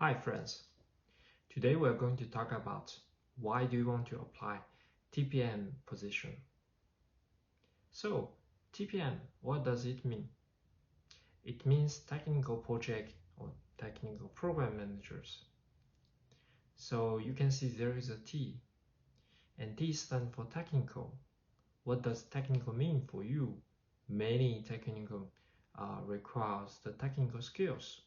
Hi friends, today we are going to talk about why do you want to apply TPM position. So TPM, what does it mean? It means technical project or technical program managers. So you can see there is a T and T stands for technical. What does technical mean for you? Many technical requires the technical skills.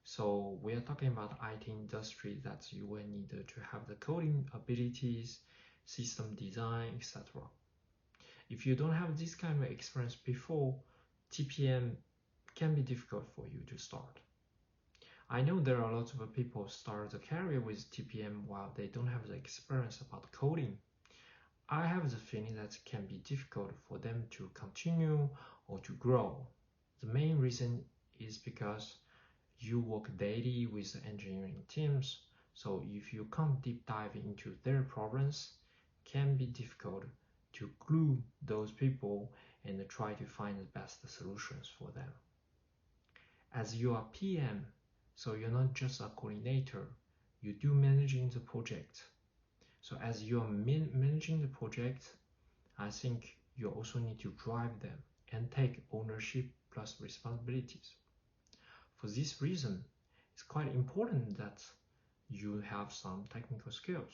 So we are talking about IT industry that you will need to have the coding abilities, system design, etc. If you don't have this kind of experience before, TPM can be difficult for you to start. I know there are lots of people start a career with TPM while they don't have the experience about coding. I have the feeling that it can be difficult for them to continue or to grow. The main reason is because you work daily with engineering teams, so if you can't deep dive into their problems, it can be difficult to glue those people and try to find the best solutions for them. As you are PM, so you're not just a coordinator, you do managing the project. So as you are managing the project, I think you also need to drive them and take ownership plus responsibilities. For this reason, it's quite important that you have some technical skills.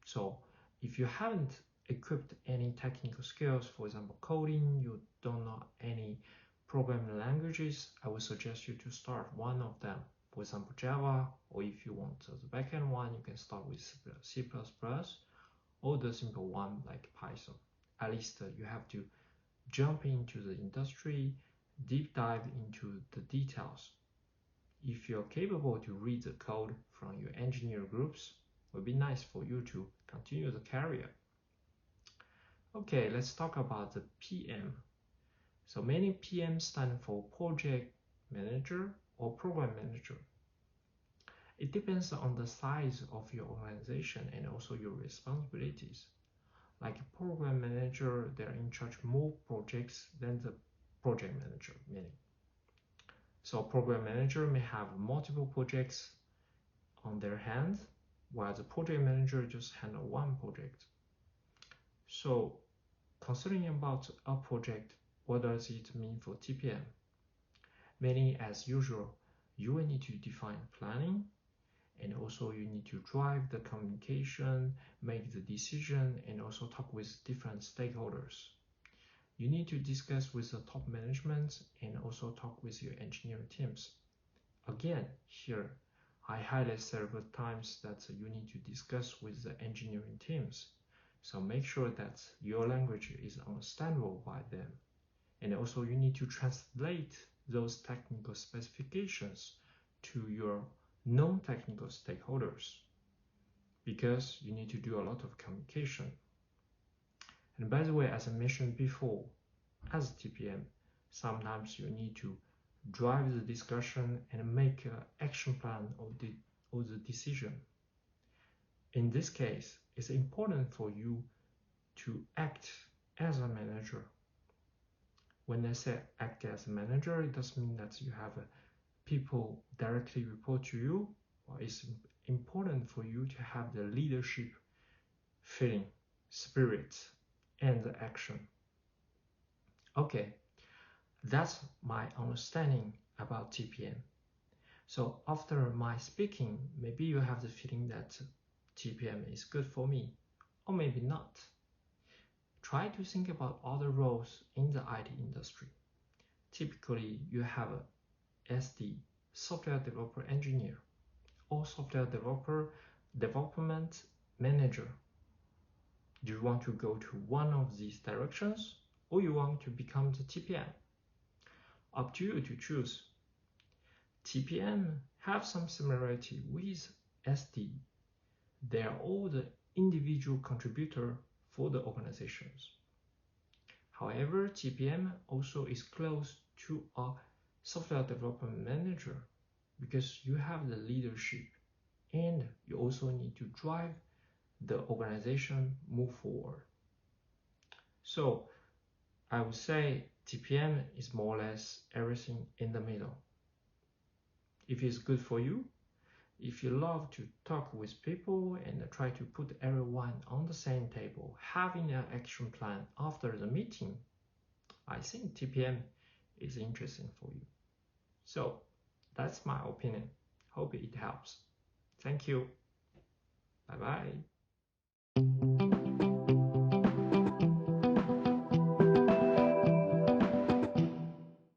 So if you haven't equipped any technical skills, for example, coding, you don't know any programming languages, I would suggest you to start one of them. For example, Java, or if you want the backend one, you can start with C++, or the simple one like Python. At least you have to jump into the industry, deep dive into the details. If you're capable to read the code from your engineer groups, it would be nice for you to continue the career. Okay, let's talk about the PM. So many PM stand for project manager or program manager. It depends on the size of your organization and also your responsibilities. Like a program manager, they're in charge more projects than the project manager, meaning. So a program manager may have multiple projects on their hand, while the project manager just handle one project. So considering about a project, what does it mean for TPM? Meaning, as usual, you will need to define planning, and also you need to drive the communication, make the decision, and also talk with different stakeholders. You need to discuss with the top management and also talk with your engineering teams. Again, here, I highlight several times that you need to discuss with the engineering teams. So make sure that your language is understandable by them. And also you need to translate those technical specifications to your non-technical stakeholders, because you need to do a lot of communication. And by the way, as I mentioned before, as a TPM, sometimes you need to drive the discussion and make an action plan of the decision. In this case, it's important for you to act as a manager. When I say act as a manager, it doesn't mean that you have people directly report to you. It's important for you to have the leadership feeling, spirit, and the action. Okay, that's my understanding about TPM. So after my speaking, maybe you have the feeling that TPM is good for me, or maybe not. Try to think about other roles in the IT industry. Typically, you have a SD, software developer engineer, or software developer development manager. Do you want to go to one of these directions, or you want to become the TPM? Up to you to choose. TPM have some similarity with SD. They are all the individual contributor for the organizations. However, TPM also is close to a software development manager because you have the leadership and you also need to drive the organization move forward. So I would say TPM is more or less everything in the middle. If it's good for you, If you love to talk with people and try to put everyone on the same table, having an action plan after the meeting, I think TPM is interesting for you. So that's my opinion. Hope it helps. Thank you. Bye bye.